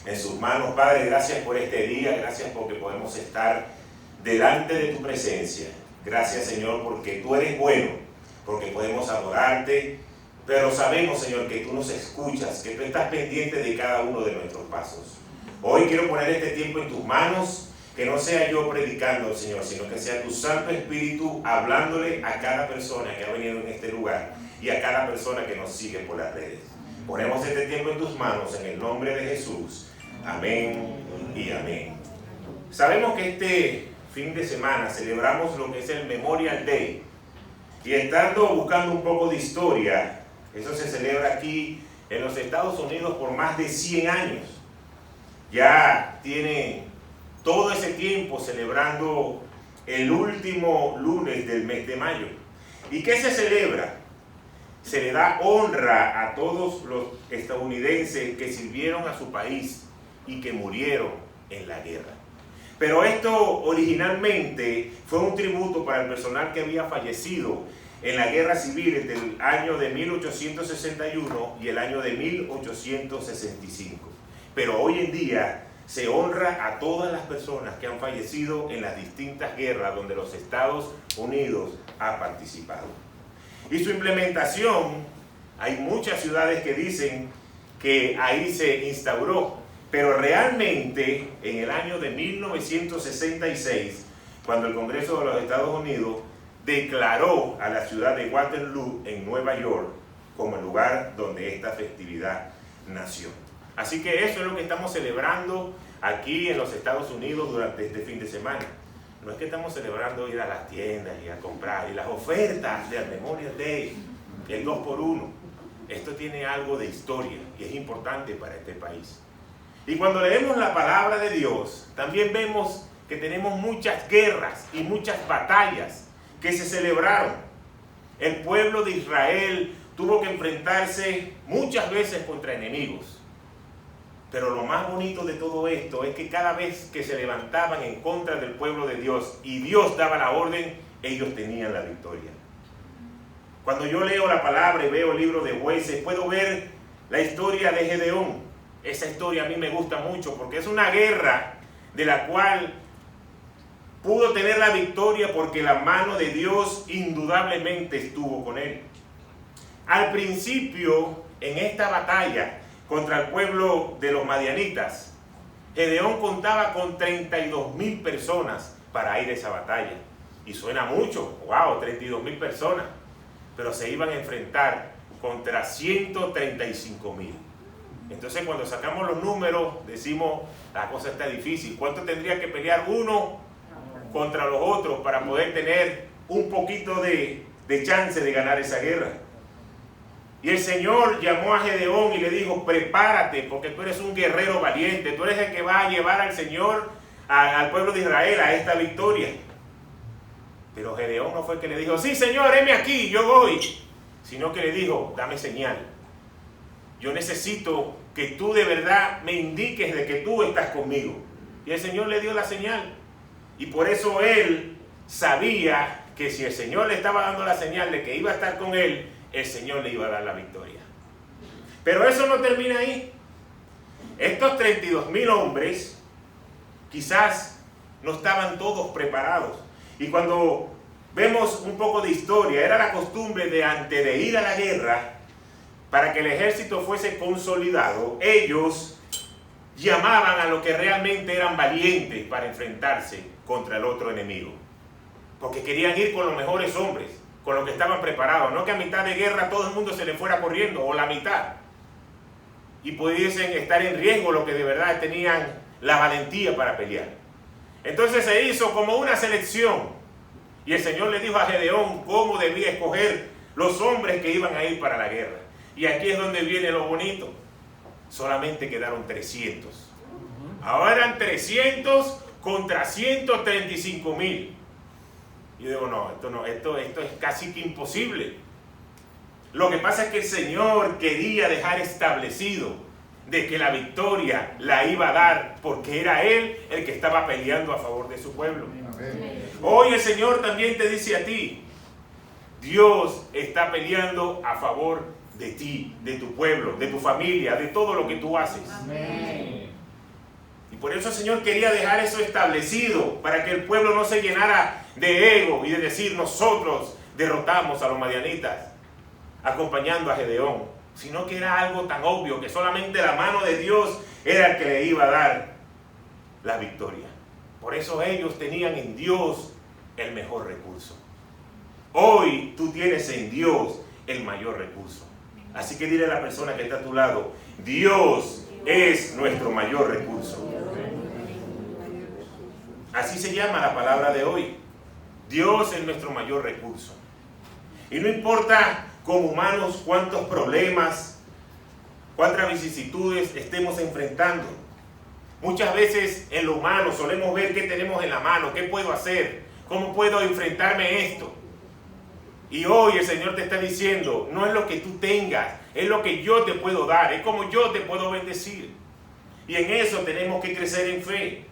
en sus manos. Padre, gracias por este día, gracias porque podemos estar delante de tu presencia. Gracias, Señor, porque tú eres bueno, porque podemos adorarte, pero sabemos, Señor, que tú nos escuchas, que tú estás pendiente de cada uno de nuestros pasos. Hoy quiero poner este tiempo en tus manos, que no sea yo predicando, Señor, sino que sea tu Santo Espíritu hablándole a cada persona que ha venido en este lugar y a cada persona que nos sigue por las redes. Ponemos este tiempo en tus manos en el nombre de Jesús. Amén y amén. Sabemos que este fin de semana celebramos lo que es el Memorial Day. Y estando buscando un poco de historia, eso se celebra aquí en los Estados Unidos por más de 100 años. Ya tiene todo ese tiempo celebrando el último lunes del mes de mayo. ¿Y qué se celebra? Se le da honra a todos los estadounidenses que sirvieron a su país y que murieron en la guerra. Pero esto originalmente fue un tributo para el personal que había fallecido en la guerra civil entre el año de 1861 y el año de 1865. Pero hoy en día se honra a todas las personas que han fallecido en las distintas guerras donde los Estados Unidos ha participado. Y su implementación, hay muchas ciudades que dicen que ahí se instauró, pero realmente en el año de 1966, cuando el Congreso de los Estados Unidos declaró a la ciudad de Waterloo en Nueva York como el lugar donde esta festividad nació. Así que eso es lo que estamos celebrando aquí en los Estados Unidos durante este fin de semana. No es que estamos celebrando ir a las tiendas y a comprar y las ofertas del Memorial Day, el 2x1. Esto tiene algo de historia y es importante para este país. Y cuando leemos la palabra de Dios, también vemos que tenemos muchas guerras y muchas batallas que se celebraron. El pueblo de Israel tuvo que enfrentarse muchas veces contra enemigos. Pero lo más bonito de todo esto es que cada vez que se levantaban en contra del pueblo de Dios y Dios daba la orden, ellos tenían la victoria. Cuando yo leo la palabra y veo el libro de Jueces, puedo ver la historia de Gedeón. Esa historia a mí me gusta mucho porque es una guerra de la cual pudo tener la victoria porque la mano de Dios indudablemente estuvo con él. Al principio, en esta batalla contra el pueblo de los madianitas, Gedeón contaba con 32,000 personas para ir a esa batalla. Y suena mucho, wow, 32,000 personas. Pero se iban a enfrentar contra 135,000. Entonces cuando sacamos los números, decimos, la cosa está difícil. ¿Cuánto tendría que pelear uno contra los otros para poder tener un poquito de chance de ganar esa guerra? Y el Señor llamó a Gedeón y le dijo, prepárate porque tú eres un guerrero valiente, tú eres el que va a llevar al Señor, al pueblo de Israel a esta victoria. Pero Gedeón no fue el que le dijo, sí Señor, heme aquí, yo voy, sino que le dijo, dame señal. Yo necesito que tú de verdad me indiques de que tú estás conmigo. Y el Señor le dio la señal. Y por eso él sabía que si el Señor le estaba dando la señal de que iba a estar con él, el Señor le iba a dar la victoria. Pero eso no termina ahí. Estos 32,000 hombres quizás no estaban todos preparados. Y cuando vemos un poco de historia, era la costumbre de antes de ir a la guerra, para que el ejército fuese consolidado, ellos llamaban a los que realmente eran valientes para enfrentarse contra el otro enemigo. Porque querían ir con los mejores hombres, con los que estaban preparados. No que a mitad de guerra todo el mundo se le fuera corriendo, o la mitad. Y pudiesen estar en riesgo los que de verdad tenían la valentía para pelear. Entonces se hizo como una selección. Y el Señor le dijo a Gedeón cómo debía escoger los hombres que iban a ir para la guerra. Y aquí es donde viene lo bonito. Solamente quedaron 300. Ahora eran 300 contra 135,000. Y yo digo, esto es casi que imposible. Lo que pasa es que el Señor quería dejar establecido de que la victoria la iba a dar porque era Él el que estaba peleando a favor de su pueblo. Amén. Hoy el Señor también te dice a ti, Dios está peleando a favor de ti, de tu pueblo, de tu familia, de todo lo que tú haces. Amén. por eso el Señor quería dejar eso establecido, para que el pueblo no se llenara de ego y de decir nosotros derrotamos a los madianitas acompañando a Gedeón, sino que era algo tan obvio que solamente la mano de Dios era el que le iba a dar la victoria. Por eso ellos tenían en Dios el mejor recurso. Hoy tú tienes en Dios el mayor recurso. Así que dile a la persona que está a tu lado, Dios es nuestro mayor recurso. Así se llama la palabra de hoy. Dios es nuestro mayor recurso. Y no importa como humanos cuántos problemas, cuántas vicisitudes estemos enfrentando. Muchas veces en lo humano solemos ver qué tenemos en la mano, qué puedo hacer, cómo puedo enfrentarme a esto. Y hoy el Señor te está diciendo, no es lo que tú tengas, es lo que yo te puedo dar, es como yo te puedo bendecir. Y en eso tenemos que crecer en fe,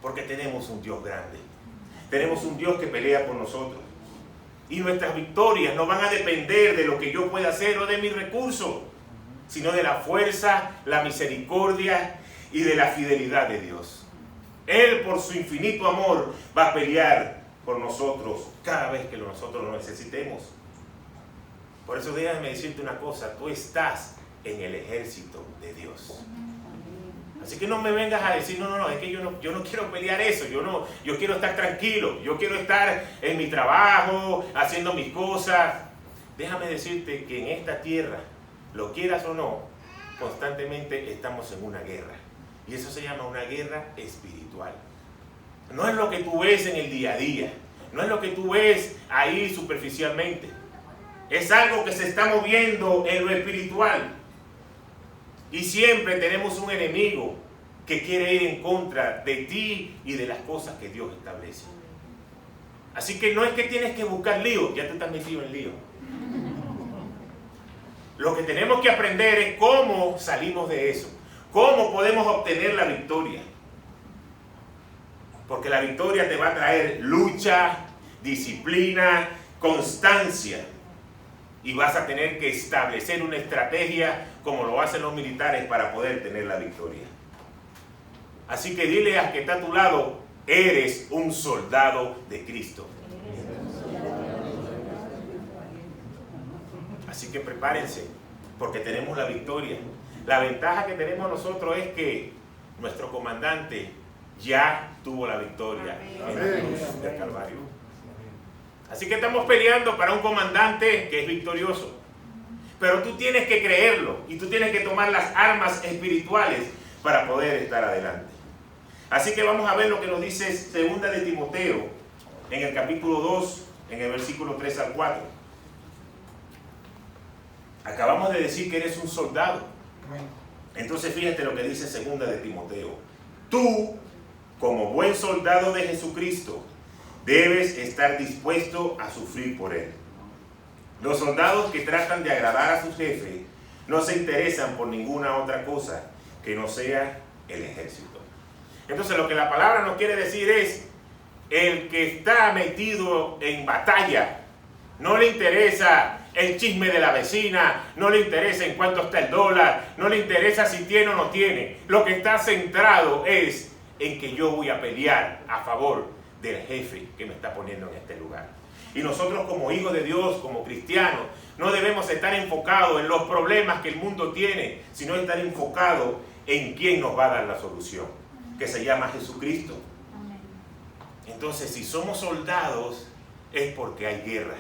porque tenemos un Dios grande. Tenemos un Dios que pelea por nosotros. Y nuestras victorias no van a depender de lo que yo pueda hacer o de mis recursos, sino de la fuerza, la misericordia y de la fidelidad de Dios. Él, por su infinito amor, va a pelear por nosotros cada vez que nosotros lo necesitemos. Por eso déjame decirte una cosa, tú estás en el ejército de Dios. Así que no me vengas a decir, no, es que yo no quiero pelear eso, yo quiero estar tranquilo, yo quiero estar en mi trabajo, haciendo mis cosas. Déjame decirte que en esta tierra, lo quieras o no, constantemente estamos en una guerra. Y eso se llama una guerra espiritual. No es lo que tú ves en el día a día, no es lo que tú ves ahí superficialmente. Es algo que se está moviendo en lo espiritual. Y siempre tenemos un enemigo que quiere ir en contra de ti y de las cosas que Dios establece. Así que no es que tienes que buscar lío, ya te estás metido en lío. Lo que tenemos que aprender es cómo salimos de eso, cómo podemos obtener la victoria. Porque la victoria te va a traer lucha, disciplina, constancia. Y vas a tener que establecer una estrategia como lo hacen los militares para poder tener la victoria. Así que dile al que está a tu lado, eres un soldado de Cristo. Así que prepárense, porque tenemos la victoria. La ventaja que tenemos nosotros es que nuestro comandante ya tuvo la victoria en la cruz del Calvario. Así que estamos peleando para un comandante que es victorioso. Pero tú tienes que creerlo y tú tienes que tomar las armas espirituales para poder estar adelante. Así que vamos a ver lo que nos dice 2 de Timoteo en el capítulo 2, en el versículo 3 al 4. Acabamos de decir que eres un soldado. Entonces fíjate lo que dice 2 de Timoteo. Tú, como buen soldado de Jesucristo, debes estar dispuesto a sufrir por él. Los soldados que tratan de agradar a sus jefes no se interesan por ninguna otra cosa que no sea el ejército. Entonces lo que la palabra nos quiere decir es, el que está metido en batalla, no le interesa el chisme de la vecina, no le interesa en cuánto está el dólar, no le interesa si tiene o no tiene. Lo que está centrado es en que yo voy a pelear a favor del jefe que me está poniendo en este lugar. Y nosotros como hijos de Dios, como cristianos, no debemos estar enfocados en los problemas que el mundo tiene, sino estar enfocados en quién nos va a dar la solución, que se llama Jesucristo. Entonces, si somos soldados, es porque hay guerra.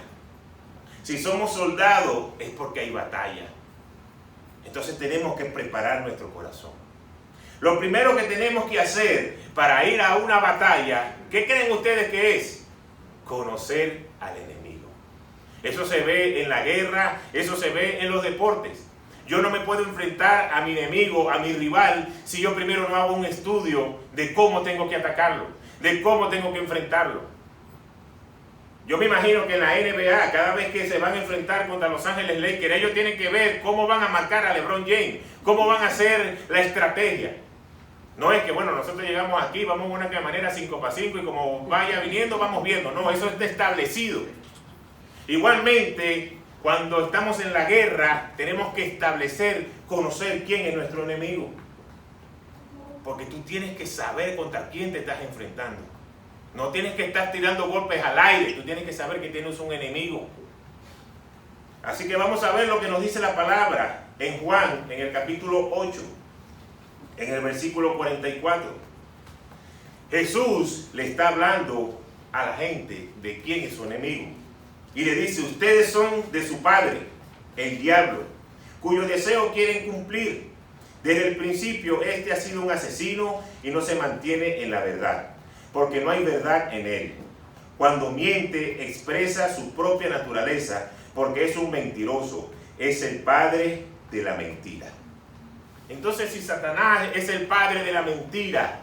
Si somos soldados, es porque hay batalla. Entonces tenemos que preparar nuestro corazón. Lo primero que tenemos que hacer para ir a una batalla, ¿qué creen ustedes que es? Conocer al enemigo. Eso se ve en la guerra, eso se ve en los deportes. Yo no me puedo enfrentar a mi enemigo, a mi rival, si yo primero no hago un estudio de cómo tengo que atacarlo, de cómo tengo que enfrentarlo. Yo me imagino que en la NBA, cada vez que se van a enfrentar contra Los Ángeles Lakers, ellos tienen que ver cómo van a marcar a LeBron James, cómo van a hacer la estrategia. No es que, bueno, nosotros llegamos aquí, vamos de una manera 5-5 y como vaya viniendo, vamos viendo. No, eso está establecido. Igualmente, cuando estamos en la guerra, tenemos que establecer, conocer quién es nuestro enemigo. Porque tú tienes que saber contra quién te estás enfrentando. No tienes que estar tirando golpes al aire. Tú tienes que saber que tienes un enemigo. Así que vamos a ver lo que nos dice la palabra en Juan, en el capítulo 8, en el versículo 44. Jesús le está hablando a la gente de quién es su enemigo. Y le dice, ustedes son de su padre, el diablo, cuyo deseo quieren cumplir. Desde el principio, este ha sido un asesino y no se mantiene en la verdad, porque no hay verdad en él. Cuando miente, expresa su propia naturaleza, porque es un mentiroso, es el padre de la mentira. Entonces, si Satanás es el padre de la mentira,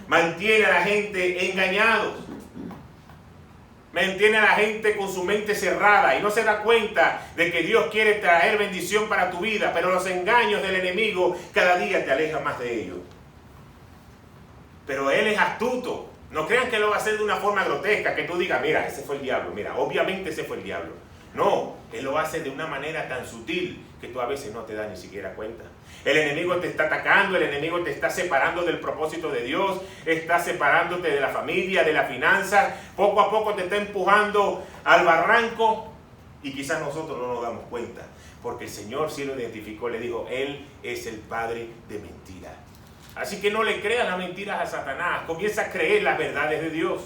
mantiene a la gente engañados, mantiene a la gente con su mente cerrada y no se da cuenta de que Dios quiere traer bendición para tu vida, pero los engaños del enemigo cada día te alejan más de ellos. Pero él es astuto. No crean que lo va a hacer de una forma grotesca, que tú digas, mira, ese fue el diablo, mira, obviamente ese fue el diablo. No, él lo hace de una manera tan sutil que tú a veces no te das ni siquiera cuenta. El enemigo te está atacando, el enemigo te está separando del propósito de Dios, está separándote de la familia, de la finanza, poco a poco te está empujando al barranco y quizás nosotros no nos damos cuenta, porque el Señor sí lo identificó, le dijo, Él es el padre de mentira. Así que no le creas las mentiras a Satanás, comienza a creer las verdades de Dios,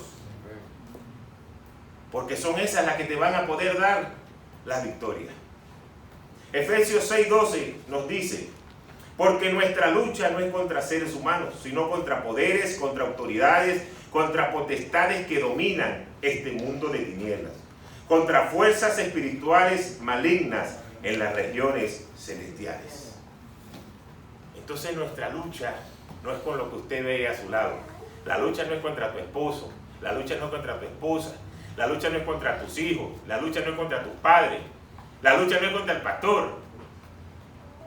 porque son esas las que te van a poder dar la victoria. Efesios 6:12 nos dice, porque nuestra lucha no es contra seres humanos, sino contra poderes, contra autoridades, contra potestades que dominan este mundo de tinieblas, contra fuerzas espirituales malignas en las regiones celestiales. Entonces nuestra lucha no es con lo que usted ve a su lado. La lucha no es contra tu esposo, la lucha no es contra tu esposa, la lucha no es contra tus hijos, la lucha no es contra tus padres, la lucha no es contra el pastor.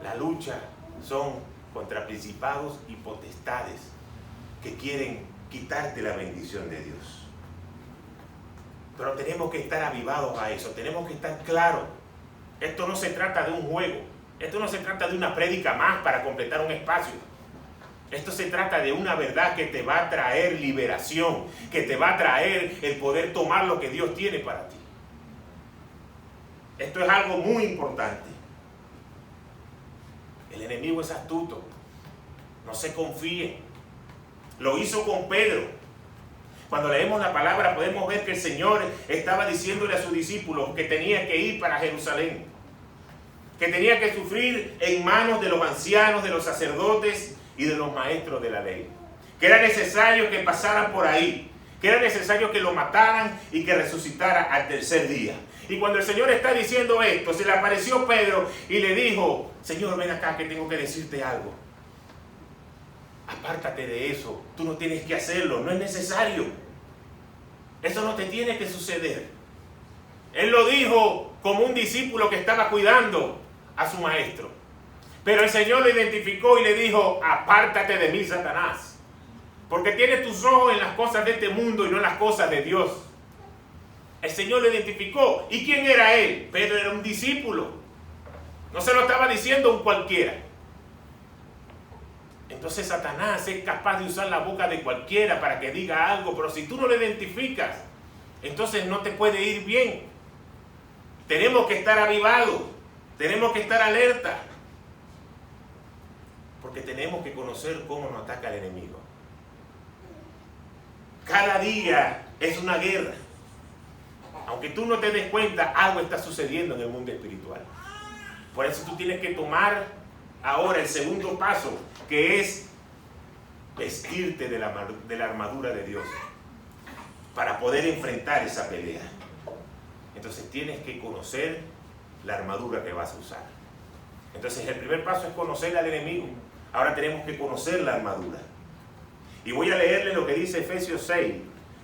La lucha son contra principados y potestades que quieren quitarte la bendición de Dios. Pero tenemos que estar avivados a eso, tenemos que estar claros. Esto no se trata de un juego, esto no se trata de una prédica más para completar un espacio. Esto se trata de una verdad que te va a traer liberación, que te va a traer el poder tomar lo que Dios tiene para ti. Esto es algo muy importante. El enemigo es astuto. No se confíen. Lo hizo con Pedro. Cuando leemos la palabra podemos ver que el Señor estaba diciéndole a sus discípulos que tenía que ir para Jerusalén, que tenía que sufrir en manos de los ancianos, de los sacerdotes y de los maestros de la ley, que era necesario que pasaran por ahí, que era necesario que lo mataran y que resucitara al tercer día. Y cuando el Señor está diciendo esto, se le apareció Pedro y le dijo, Señor, ven acá que tengo que decirte algo. Apártate de eso, tú no tienes que hacerlo, no es necesario. Eso no te tiene que suceder. Él lo dijo como un discípulo que estaba cuidando a su maestro. Pero el Señor lo identificó y le dijo, apártate de mí, Satanás, porque tienes tus ojos en las cosas de este mundo y no en las cosas de Dios. El Señor lo identificó. ¿Y quién era él? Pedro era un discípulo. No se lo estaba diciendo un cualquiera. Entonces Satanás es capaz de usar la boca de cualquiera para que diga algo, pero si tú no lo identificas, entonces no te puede ir bien. Tenemos que estar avivados, tenemos que estar alerta, porque tenemos que conocer cómo nos ataca el enemigo. Cada día es una guerra. Aunque tú no te des cuenta, algo está sucediendo en el mundo espiritual. Por eso tú tienes que tomar ahora el segundo paso, que es vestirte de la armadura de Dios para poder enfrentar esa pelea. Entonces tienes que conocer la armadura que vas a usar. Entonces el primer paso es conocer al enemigo. Ahora tenemos que conocer la armadura. Y voy a leerle lo que dice Efesios 6,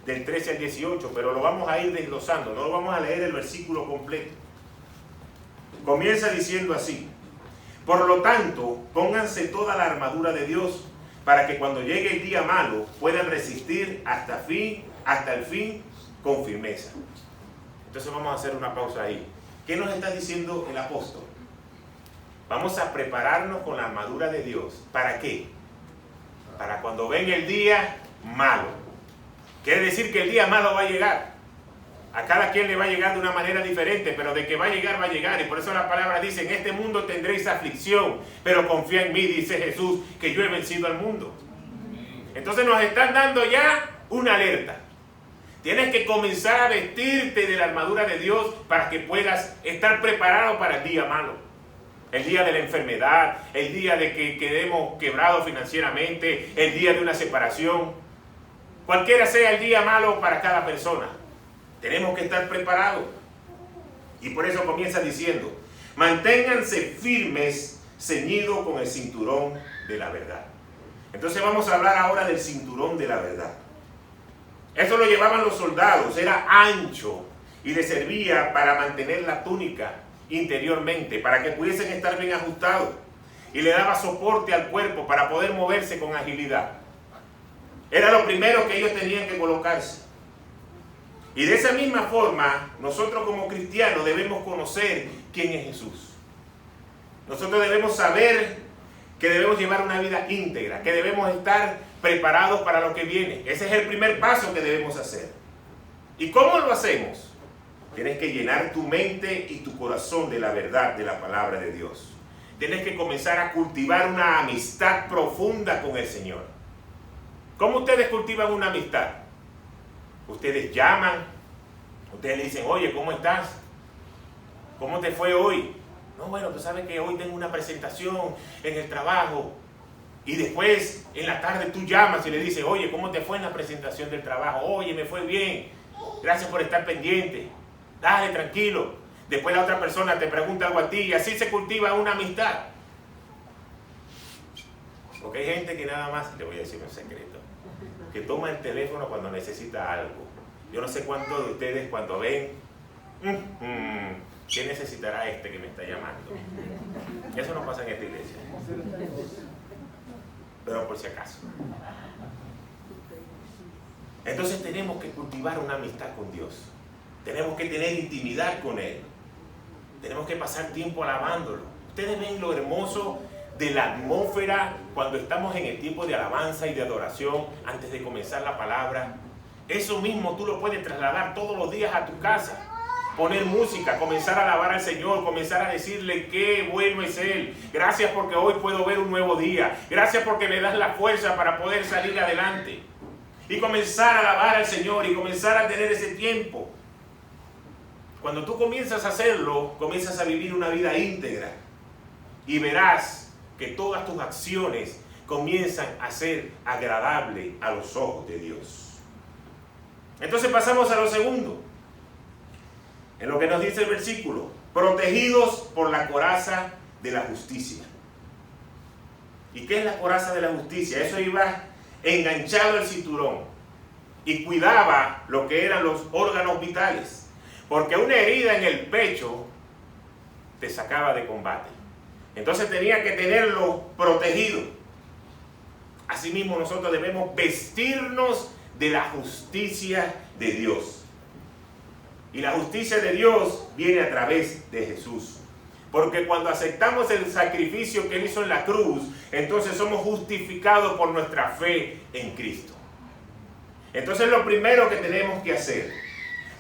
del 13 al 18, pero lo vamos a ir desglosando, no lo vamos a leer el versículo completo. Comienza diciendo así: por lo tanto, pónganse toda la armadura de Dios, para que cuando llegue el día malo puedan resistir hasta el fin con firmeza. Entonces vamos a hacer una pausa ahí. ¿Qué nos está diciendo el apóstol? Vamos a prepararnos con la armadura de Dios. ¿Para qué? para cuando venga el día malo. Quiere decir que el día malo va a llegar. A cada quien le va a llegar de una manera diferente, pero de que va a llegar, va a llegar. Y por eso la palabra dice, en este mundo tendréis aflicción, pero confía en mí, dice Jesús, que yo he vencido al mundo. Entonces nos están dando ya una alerta. Tienes que comenzar a vestirte de la armadura de Dios para que puedas estar preparado para el día malo. El día de la enfermedad, el día de que quedemos quebrados financieramente, el día de una separación. Cualquiera sea el día malo para cada persona. Tenemos que estar preparados. Y por eso comienza diciendo, manténganse firmes, ceñidos con el cinturón de la verdad. Entonces vamos a hablar ahora del cinturón de la verdad. Eso lo llevaban los soldados, era ancho y les servía para mantener la túnica interiormente, para que pudiesen estar bien ajustados. Y le daba soporte al cuerpo para poder moverse con agilidad. Era lo primero que ellos tenían que colocarse. Y de esa misma forma, nosotros como cristianos debemos conocer quién es Jesús. Nosotros debemos saber que debemos llevar una vida íntegra, que debemos estar preparados para lo que viene. Ese es el primer paso que debemos hacer. ¿Y cómo lo hacemos? Tienes que llenar tu mente y tu corazón de la verdad de la palabra de Dios. Tienes que comenzar a cultivar una amistad profunda con el Señor. ¿Cómo ustedes cultivan una amistad? Ustedes llaman, ustedes le dicen, oye, ¿cómo estás? ¿Cómo te fue hoy? No, bueno, tú sabes que hoy tengo una presentación en el trabajo. Y después, en la tarde, tú llamas y le dices, oye, ¿cómo te fue en la presentación del trabajo? Oye, me fue bien. Gracias por estar pendiente. Dale, tranquilo. Después la otra persona te pregunta algo a ti y así se cultiva una amistad. Porque hay gente que nada más, le voy a decir un secreto, que toma el teléfono cuando necesita algo. Yo no sé cuántos de ustedes cuando ven, ¿qué necesitará este que me está llamando? Eso no pasa en esta iglesia. Pero por si acaso. Entonces tenemos que cultivar una amistad con Dios. Tenemos que tener intimidad con Él. Tenemos que pasar tiempo alabándolo. Ustedes ven lo hermoso de la atmósfera cuando estamos en el tiempo de alabanza y de adoración antes de comenzar la palabra. Eso mismo tú lo puedes trasladar todos los días a tu casa. Poner música, comenzar a alabar al Señor, comenzar a decirle qué bueno es Él. Gracias porque hoy puedo ver un nuevo día. Gracias porque me das la fuerza para poder salir adelante. Y comenzar a alabar al Señor y comenzar a tener ese tiempo. Cuando tú comienzas a hacerlo, comienzas a vivir una vida íntegra. Y verás que todas tus acciones comienzan a ser agradables a los ojos de Dios. Entonces pasamos a lo segundo. En lo que nos dice el versículo, protegidos por la coraza de la justicia. ¿Y qué es la coraza de la justicia? Eso iba enganchado al cinturón y cuidaba lo que eran los órganos vitales. Porque una herida en el pecho te sacaba de combate. Entonces tenía que tenerlo protegido. Asimismo nosotros debemos vestirnos de la justicia de Dios. Y la justicia de Dios viene a través de Jesús. Porque cuando aceptamos el sacrificio que Él hizo en la cruz, entonces somos justificados por nuestra fe en Cristo. Entonces lo primero que tenemos que hacer,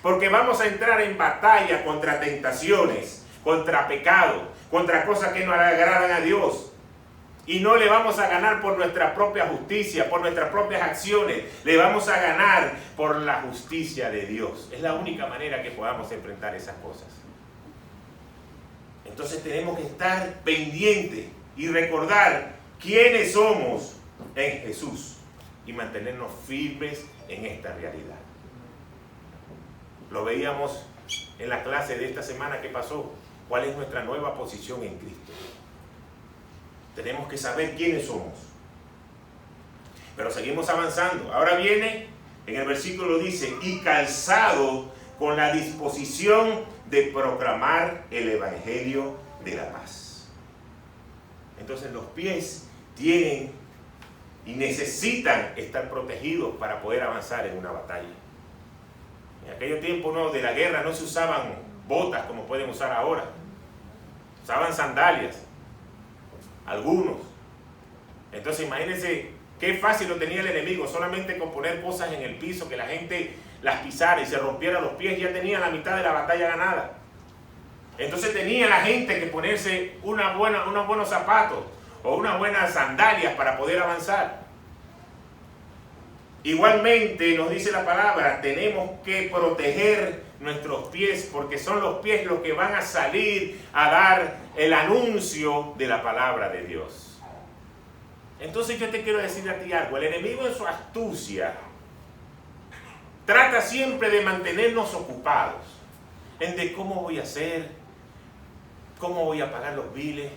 porque vamos a entrar en batalla contra tentaciones, contra pecado, contra cosas que no le agradan a Dios. Y no le vamos a ganar por nuestra propia justicia, por nuestras propias acciones. Le vamos a ganar por la justicia de Dios. Es la única manera que podamos enfrentar esas cosas. Entonces tenemos que estar pendientes y recordar quiénes somos en Jesús y mantenernos firmes en esta realidad. Lo veíamos en la clase de esta semana que pasó. ¿Cuál es nuestra nueva posición en Cristo? Tenemos que saber quiénes somos. Pero seguimos avanzando. Ahora viene, en el versículo dice, y calzado con la disposición de proclamar el evangelio de la paz. Entonces los pies tienen y necesitan estar protegidos para poder avanzar en una batalla. En aquellos tiempos de la guerra no se usaban botas como pueden usar ahora. Usaban sandalias. Algunos. Entonces imagínense Qué fácil lo tenía el enemigo, solamente con poner cosas en el piso, que la gente las pisara y se rompiera los pies, ya tenía la mitad de la batalla ganada. Entonces tenía la gente que ponerse unos buenos zapatos o unas buenas sandalias para poder avanzar. Igualmente nos dice la palabra, tenemos que proteger nuestros pies, porque son los pies los que van a salir a dar el anuncio de la palabra de Dios. Entonces yo te quiero decir a ti algo. El enemigo en su astucia trata siempre de mantenernos ocupados en de cómo voy a hacer, cómo voy a pagar los biles.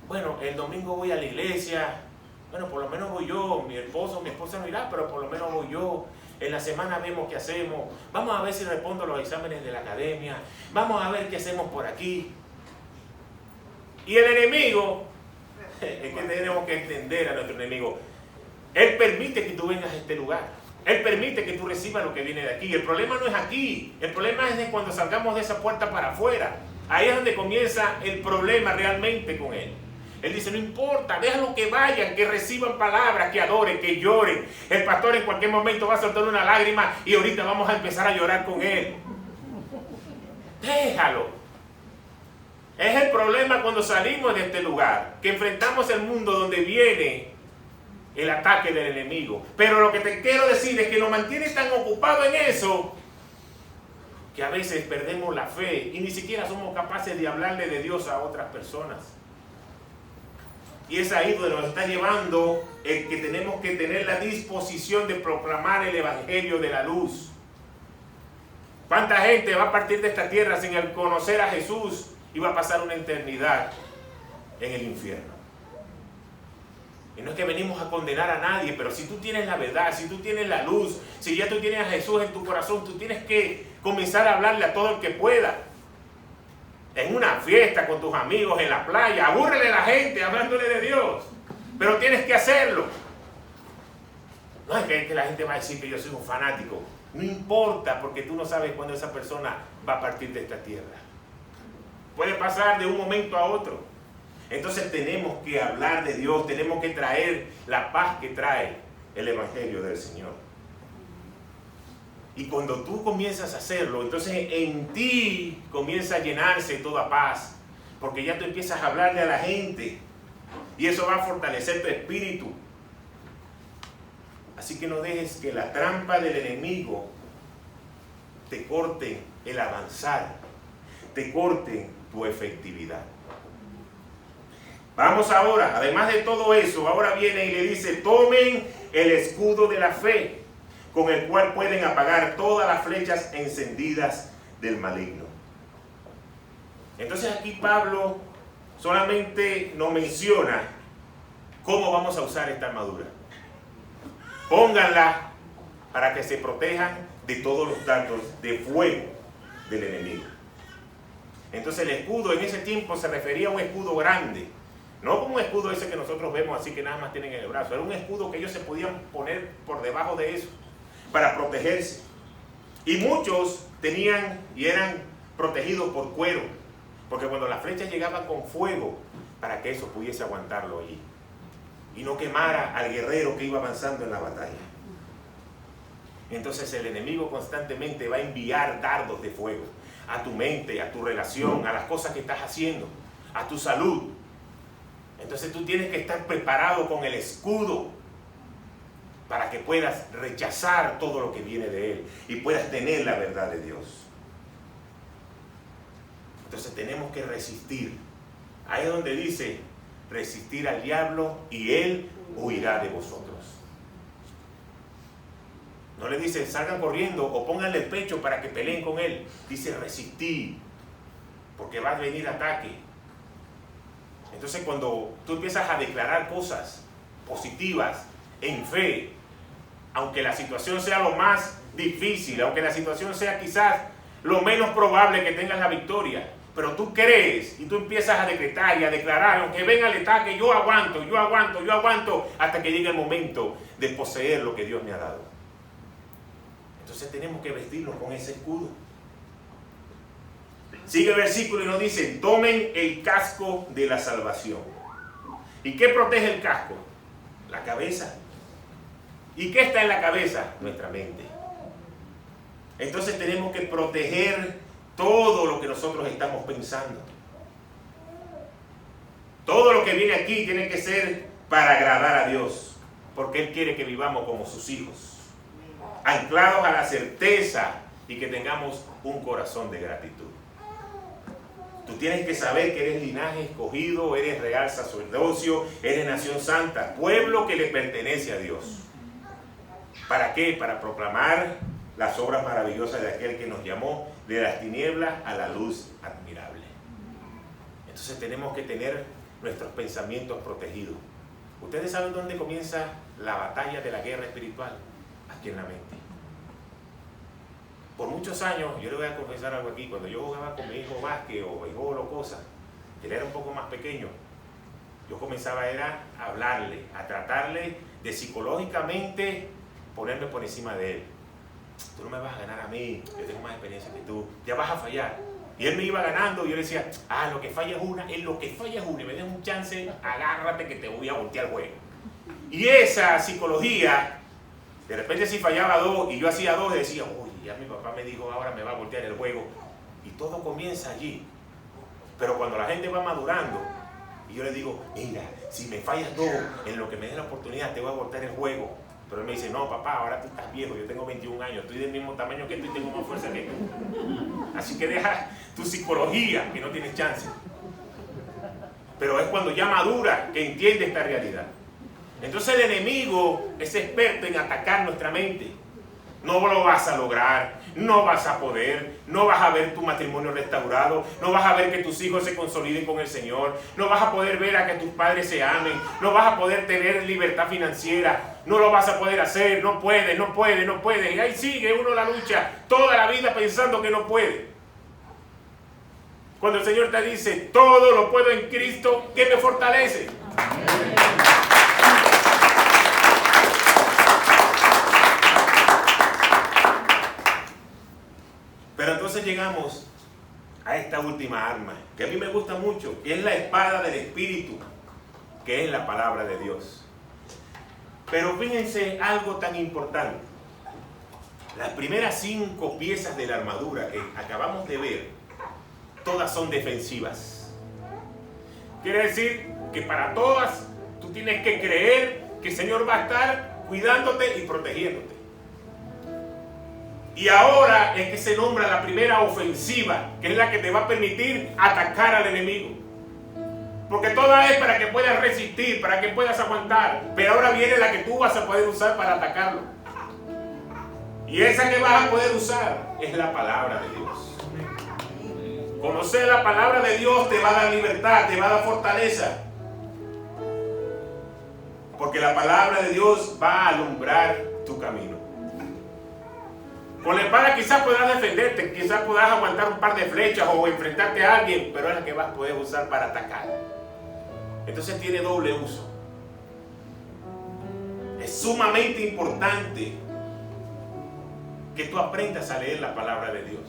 Bueno, el domingo voy a la iglesia. Bueno, por lo menos voy yo, mi esposa no irá, pero por lo menos voy yo. En la semana vemos qué hacemos. Vamos a ver si respondo a los exámenes de la academia. Vamos a ver qué hacemos por aquí. Y el enemigo, es que tenemos que entender a nuestro enemigo. Él permite que tú vengas a este lugar. Él permite que tú recibas lo que viene de aquí. El problema no es aquí. El problema es de cuando salgamos de esa puerta para afuera. Ahí es donde comienza el problema realmente con él. Él dice, no importa, déjalo que vayan, que reciban palabras, que adoren, que lloren. El pastor en cualquier momento va a soltar una lágrima y ahorita vamos a empezar a llorar con él. Déjalo. Es el problema cuando salimos de este lugar, que enfrentamos el mundo donde viene el ataque del enemigo. Pero lo que te quiero decir es que nos mantiene tan ocupados en eso, que a veces perdemos la fe y ni siquiera somos capaces de hablarle de Dios a otras personas. Y es ahí donde nos está llevando el que tenemos que tener la disposición de proclamar el evangelio de la luz. ¿Cuánta gente va a partir de esta tierra sin el conocer a Jesús y va a pasar una eternidad en el infierno? Y no es que venimos a condenar a nadie, pero si tú tienes la verdad, si tú tienes la luz, si ya tú tienes a Jesús en tu corazón, tú tienes que comenzar a hablarle a todo el que pueda. En una fiesta con tus amigos, en la playa, abúrrele a la gente hablándole de Dios. Pero tienes que hacerlo. No es que la gente va a decir que yo soy un fanático. No importa, porque tú no sabes cuándo esa persona va a partir de esta tierra. Puede pasar de un momento a otro. Entonces tenemos que hablar de Dios, tenemos que traer la paz que trae el evangelio del Señor. Y cuando tú comienzas a hacerlo, entonces en ti comienza a llenarse toda paz, porque ya tú empiezas a hablarle a la gente y eso va a fortalecer tu espíritu. Así que no dejes que la trampa del enemigo te corte el avanzar, te corte tu efectividad. Vamos ahora, además de todo eso, ahora viene y le dice, tomen el escudo de la fe, con el cual pueden apagar todas las flechas encendidas del maligno. Entonces aquí Pablo solamente nos menciona cómo vamos a usar esta armadura. Pónganla para que se protejan de todos los dardos de fuego del enemigo. Entonces el escudo en ese tiempo se refería a un escudo grande, no como un escudo ese que nosotros vemos así que nada más tienen en el brazo. Era un escudo que ellos se podían poner por debajo de eso para protegerse. Y muchos tenían y eran protegidos por cuero, porque cuando las flechas llegaban con fuego, para que eso pudiese aguantarlo allí y no quemara al guerrero que iba avanzando en la batalla. Entonces el enemigo constantemente va a enviar dardos de fuego a tu mente, a tu relación, a las cosas que estás haciendo, a tu salud. Entonces tú tienes que estar preparado con el escudo para que puedas rechazar todo lo que viene de él y puedas tener la verdad de Dios. Entonces tenemos que resistir. Ahí es donde dice, resistir al diablo y él huirá de vosotros. No le dice, salgan corriendo o pónganle el pecho para que peleen con él. Dice, resistir, porque va a venir ataque. Entonces cuando tú empiezas a declarar cosas positivas en fe, aunque la situación sea lo más difícil, aunque la situación sea quizás lo menos probable que tengas la victoria, pero tú crees y tú empiezas a decretar y a declarar, aunque venga el ataque, yo aguanto, hasta que llegue el momento de poseer lo que Dios me ha dado. Entonces tenemos que vestirnos con ese escudo. Sigue el versículo y nos dice, tomen el casco de la salvación. ¿Y qué protege el casco? La cabeza. ¿Y qué está en la cabeza? Nuestra mente. Entonces tenemos que proteger todo lo que nosotros estamos pensando. Todo lo que viene aquí tiene que ser para agradar a Dios, porque Él quiere que vivamos como sus hijos, anclados a la certeza y que tengamos un corazón de gratitud. Tú tienes que saber que eres linaje escogido, eres real sacerdocio, eres nación santa, pueblo que le pertenece a Dios. ¿Para qué? Para proclamar las obras maravillosas de aquel que nos llamó de las tinieblas a la luz admirable. Entonces tenemos que tener nuestros pensamientos protegidos. ¿Ustedes saben dónde comienza la batalla de la guerra espiritual? Aquí en la mente. Por muchos años, yo le voy a confesar algo aquí, cuando yo jugaba con mi hijo básquet o béisbol o cosas, él era un poco más pequeño, yo comenzaba a hablarle, a tratarle de psicológicamente ponerme por encima de él. Tú no me vas a ganar a mí, yo tengo más experiencia que tú, ya vas a fallar. Y él me iba ganando y yo le decía, lo que falla es una, y me des un chance, agárrate que te voy a voltear el juego. Y esa psicología, de repente si fallaba 2 y yo hacía 2, decía, oye, ya mi papá me dijo, ahora me va a voltear el juego. Y todo comienza allí. Pero cuando la gente va madurando, y yo le digo, mira, si me fallas 2, en lo que me dé la oportunidad te voy a voltear el juego. Pero él me dice, no papá, ahora tú estás viejo, yo tengo 21 años, estoy del mismo tamaño que tú y tengo más fuerza que tú. Así que deja tu psicología, que no tienes chance. Pero es cuando ya madura que entiende esta realidad. Entonces el enemigo es experto en atacar nuestra mente. No lo vas a lograr, no vas a poder, no vas a ver tu matrimonio restaurado, no vas a ver que tus hijos se consoliden con el Señor, no vas a poder ver a que tus padres se amen, no vas a poder tener libertad financiera, no lo vas a poder hacer, no puedes. Y ahí sigue uno la lucha toda la vida pensando que no puede. Cuando el Señor te dice, todo lo puedo en Cristo que me fortalece. Amén. Pero entonces llegamos a esta última arma, que a mí me gusta mucho, que es la espada del Espíritu, que es la palabra de Dios. Pero fíjense algo tan importante. Las primeras 5 piezas de la armadura que acabamos de ver, todas son defensivas. Quiere decir que para todas tú tienes que creer que el Señor va a estar cuidándote y protegiéndote. Y ahora es que se nombra la primera ofensiva, que es la que te va a permitir atacar al enemigo. Porque toda es para que puedas resistir, para que puedas aguantar. Pero ahora viene la que tú vas a poder usar para atacarlo. Y esa que vas a poder usar es la palabra de Dios. Conocer la palabra de Dios te va a dar libertad, te va a dar fortaleza. Porque la palabra de Dios va a alumbrar tu camino. Con la espada quizás puedas defenderte, quizás puedas aguantar un par de flechas o enfrentarte a alguien, pero es la que vas a poder usar para atacar. Entonces tiene doble uso. Es sumamente importante que tú aprendas a leer la palabra de Dios.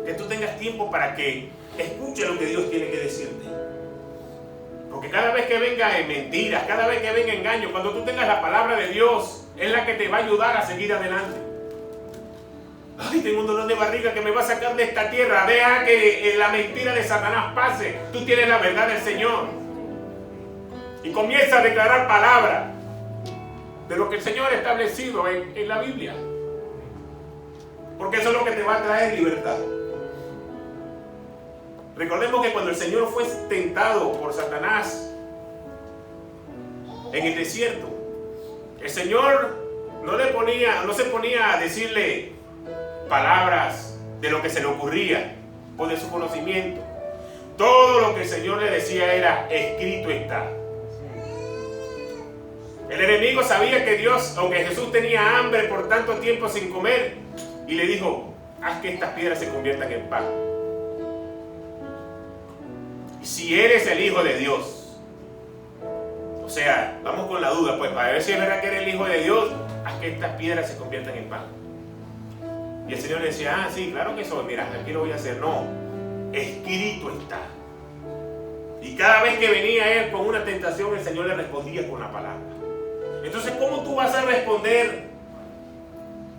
Que tú tengas tiempo para que escuches lo que Dios tiene que decirte. Porque cada vez que venga mentiras, cada vez que venga engaño, cuando tú tengas la palabra de Dios, es la que te va a ayudar a seguir adelante. Ay, tengo un dolor de barriga que me va a sacar de esta tierra. Deja que la mentira de Satanás pase. Tú tienes la verdad del Señor. Y comienza a declarar palabra de lo que el Señor ha establecido en la Biblia. Porque eso es lo que te va a traer libertad. Recordemos que cuando el Señor fue tentado por Satanás en el desierto, el Señor no se ponía a decirle palabras de lo que se le ocurría o de su conocimiento. Todo lo que el Señor le decía era: escrito está. El enemigo sabía que Dios, aunque Jesús tenía hambre por tanto tiempo sin comer, y le dijo: haz que estas piedras se conviertan en pan. Y si eres el Hijo de Dios, o sea, vamos con la duda, pues para ver si es verdad que eres el Hijo de Dios, haz que estas piedras se conviertan en pan. Y el Señor le decía: sí, claro que soy, mira, aquí lo voy a hacer. No, escrito está. Y cada vez que venía él con una tentación, el Señor le respondía con la palabra. Entonces, ¿cómo tú vas a responder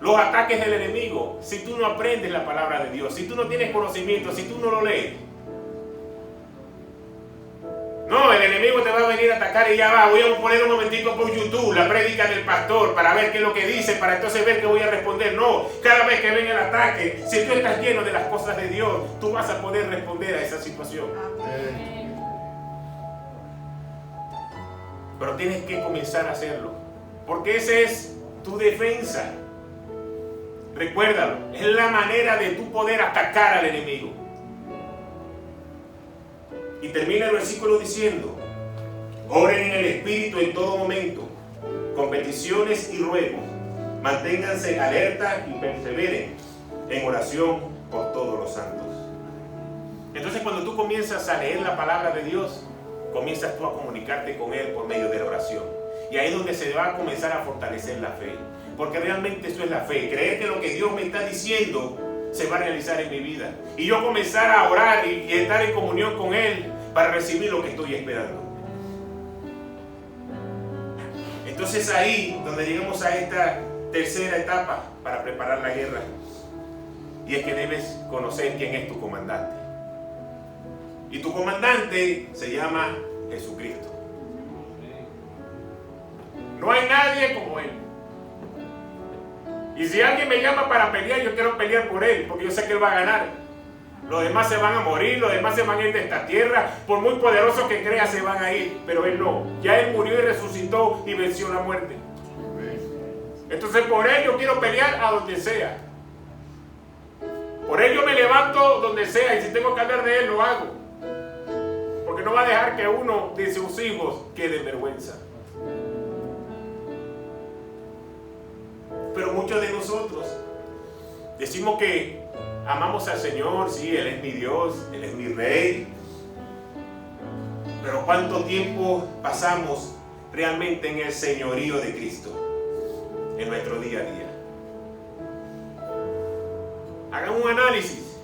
los ataques del enemigo si tú no aprendes la palabra de Dios, si tú no tienes conocimiento, si tú no lo lees? No, el enemigo te va a venir a atacar y ya va, voy a poner un momentico por YouTube la prédica del pastor para ver qué es lo que dice, para entonces ver qué voy a responder. No, cada vez que venga el ataque, si tú estás lleno de las cosas de Dios, tú vas a poder responder a esa situación. Pero tienes que comenzar a hacerlo, porque esa es tu defensa. Recuérdalo, es la manera de tú poder atacar al enemigo. Y termina el versículo diciendo: oren en el Espíritu en todo momento, con peticiones y ruegos. Manténganse alerta y perseveren en oración por todos los santos. Entonces, cuando tú comienzas a leer la palabra de Dios, comienzas tú a comunicarte con Él por medio de la oración. Y ahí es donde se va a comenzar a fortalecer la fe. Porque realmente eso es la fe. Creer que lo que Dios me está diciendo se va a realizar en mi vida. Y yo comenzar a orar y estar en comunión con Él para recibir lo que estoy esperando. Entonces ahí donde llegamos a esta tercera etapa para preparar la guerra. Y es que debes conocer quién es tu comandante. Y tu comandante se llama Jesucristo. No hay nadie como Él. Y si alguien me llama para pelear, yo quiero pelear por Él, porque yo sé que Él va a ganar. Los demás se van a morir, los demás se van a ir de esta tierra. Por muy poderosos que crea, se van a ir. Pero Él no. Ya Él murió y resucitó y venció la muerte. Entonces por Él yo quiero pelear a donde sea. Por Él yo me levanto donde sea. Y si tengo que hablar de Él, lo hago. Porque no va a dejar que uno de sus hijos quede en vergüenza. Pero muchos de nosotros decimos que amamos al Señor, sí, Él es mi Dios, Él es mi Rey. Pero ¿cuánto tiempo pasamos realmente en el señorío de Cristo en nuestro día a día? Hagan un análisis,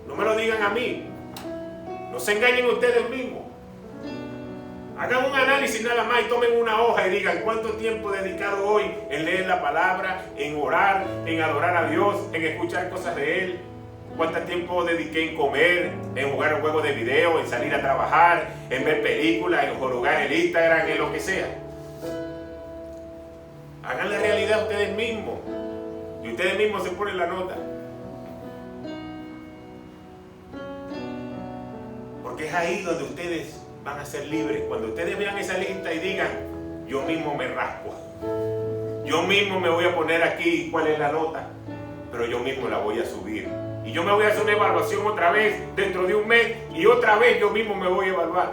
no me lo digan a mí, no se engañen ustedes mismos. Hagan un análisis nada más y tomen una hoja y digan cuánto tiempo he dedicado hoy en leer la palabra, en orar, en adorar a Dios, en escuchar cosas de Él. Cuánto tiempo dediqué en comer, en jugar un juego de video, en salir a trabajar, en ver películas, en jugar el Instagram, en lo que sea. Hagan la realidad ustedes mismos y ustedes mismos se ponen la nota. Porque es ahí donde ustedes van a ser libres. Cuando ustedes vean esa lista y digan, yo mismo me raspo, yo mismo me voy a poner aquí cuál es la nota, pero yo mismo la voy a subir. Y yo me voy a hacer una evaluación otra vez dentro de un mes y otra vez yo mismo me voy a evaluar.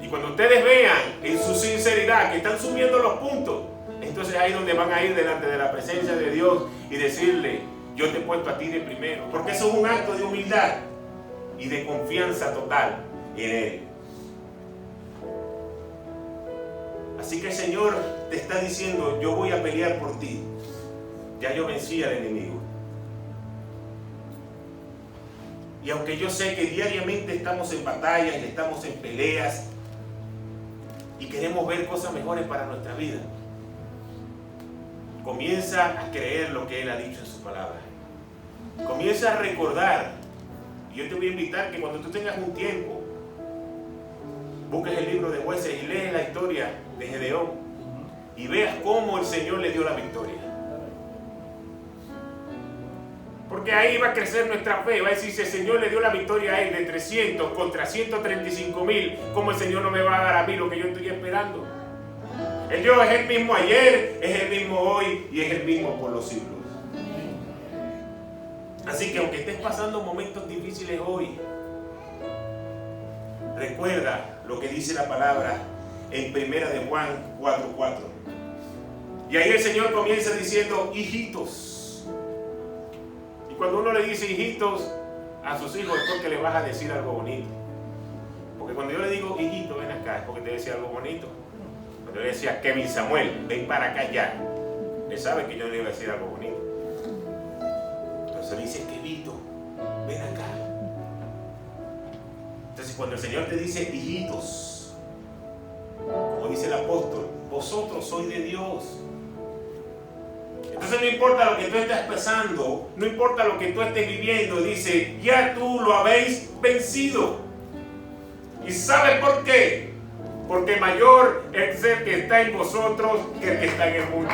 Y cuando ustedes vean en su sinceridad que están subiendo los puntos, entonces ahí es donde van a ir delante de la presencia de Dios y decirle, yo te he puesto a ti de primero. Porque eso es un acto de humildad y de confianza total en Él. Así que el Señor te está diciendo, yo voy a pelear por ti. Ya yo vencí al enemigo. Y aunque yo sé que diariamente estamos en batallas y estamos en peleas y queremos ver cosas mejores para nuestra vida, comienza a creer lo que Él ha dicho en su palabra. Comienza a recordar. Y yo te voy a invitar que cuando tú tengas un tiempo, busques el libro de Jueces y lees la historia de Gedeón y veas cómo el Señor le dio la victoria. Porque ahí va a crecer nuestra fe. Va a decir, si el Señor le dio la victoria a él de 300 contra 135,000, ¿cómo el Señor no me va a dar a mí lo que yo estoy esperando? El Dios es el mismo ayer, es el mismo hoy y es el mismo por los siglos. Así que aunque estés pasando momentos difíciles hoy, recuerda lo que dice la palabra en 1 de Juan 4:4. Y ahí el Señor comienza diciendo, hijitos. Y cuando uno le dice hijitos a sus hijos es porque le vas a decir algo bonito. Porque cuando yo le digo hijito, ven acá, es porque te decía algo bonito. Cuando yo le decía Kevin Samuel, ven para acá ya, él sabe que yo le iba a decir algo bonito. Entonces le dice, Kevito, ven acá. Entonces cuando el Señor te dice hijitos, como dice el apóstol, vosotros sois de Dios. Entonces no importa lo que tú estés pasando, no importa lo que tú estés viviendo, dice, ya tú lo habéis vencido. ¿Y sabe por qué? Porque mayor es el que está en vosotros que el que está en el mundo.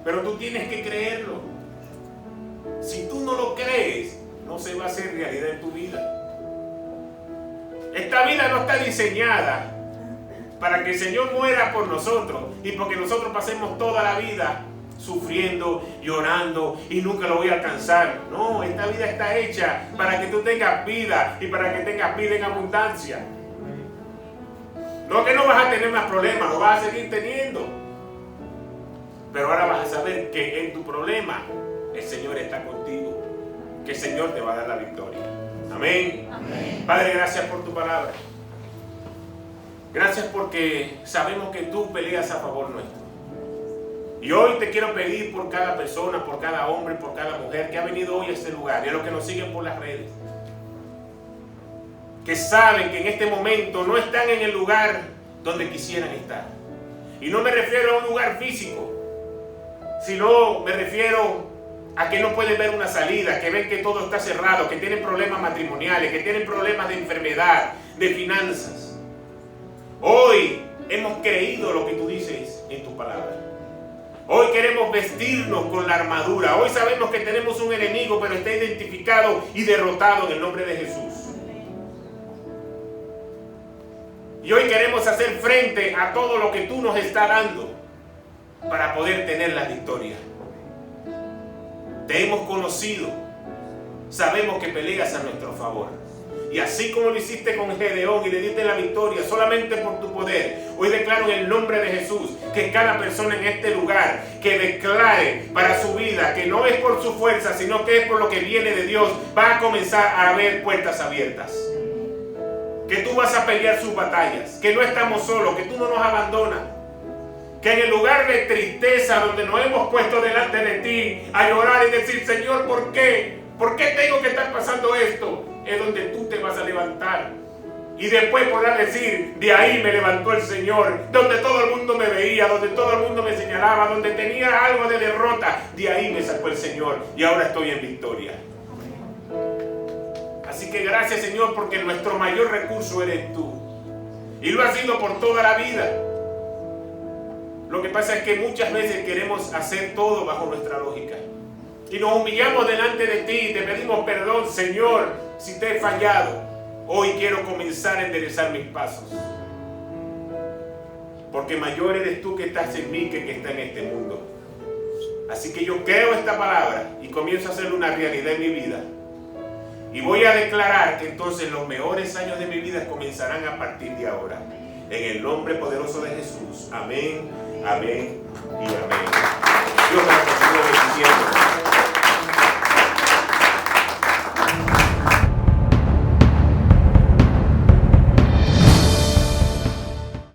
Pero tú tienes que creerlo. Si tú no lo crees, no se va a hacer realidad en tu vida. Esta vida no está diseñada para que el Señor muera por nosotros y porque nosotros pasemos toda la vida sufriendo, llorando y nunca lo voy a alcanzar. No, esta vida está hecha para que tú tengas vida y para que tengas vida en abundancia. No que no vas a tener más problemas, lo vas a seguir teniendo. Pero ahora vas a saber que en tu problema el Señor está contigo, que el Señor te va a dar la victoria. Amén. Amén. Padre, gracias por tu palabra. Gracias porque sabemos que tú peleas a favor nuestro. Y hoy te quiero pedir por cada persona, por cada hombre, por cada mujer que ha venido hoy a este lugar y a los que nos siguen por las redes, que saben que en este momento no están en el lugar donde quisieran estar. Y no me refiero a un lugar físico, sino me refiero a que no pueden ver una salida, que ven que todo está cerrado, que tienen problemas matrimoniales, que tienen problemas de enfermedad, de finanzas. Hoy hemos creído lo que tú dices en tu palabra. Hoy queremos vestirnos con la armadura. Hoy sabemos que tenemos un enemigo, pero está identificado y derrotado en el nombre de Jesús. Y hoy queremos hacer frente a todo lo que tú nos estás dando para poder tener la victoria. Te hemos conocido, sabemos que peleas a nuestro favor. Y así como lo hiciste con Gedeón y le diste la victoria solamente por tu poder, hoy declaro en el nombre de Jesús que cada persona en este lugar que declare para su vida que no es por su fuerza, sino que es por lo que viene de Dios, va a comenzar a ver puertas abiertas. Que tú vas a pelear sus batallas, que no estamos solos, que tú no nos abandonas. Que en el lugar de tristeza donde nos hemos puesto delante de ti a llorar y decir, Señor, ¿por qué? ¿Por qué tengo que estar pasando esto? Es donde tú te vas a levantar. Y después podrás decir, de ahí me levantó el Señor, donde todo el mundo me veía, donde todo el mundo me señalaba, donde tenía algo de derrota, de ahí me sacó el Señor y ahora estoy en victoria. Así que gracias, Señor, porque nuestro mayor recurso eres tú. Y lo has sido por toda la vida. Lo que pasa es que muchas veces queremos hacer todo bajo nuestra lógica. Y nos humillamos delante de ti y te pedimos perdón, Señor, si te he fallado. Hoy quiero comenzar a enderezar mis pasos. Porque mayor eres tú que estás en mí que está en este mundo. Así que yo creo esta palabra y comienzo a hacerle una realidad en mi vida. Y voy a declarar que entonces los mejores años de mi vida comenzarán a partir de ahora. En el nombre poderoso de Jesús. Amén, amén y amén.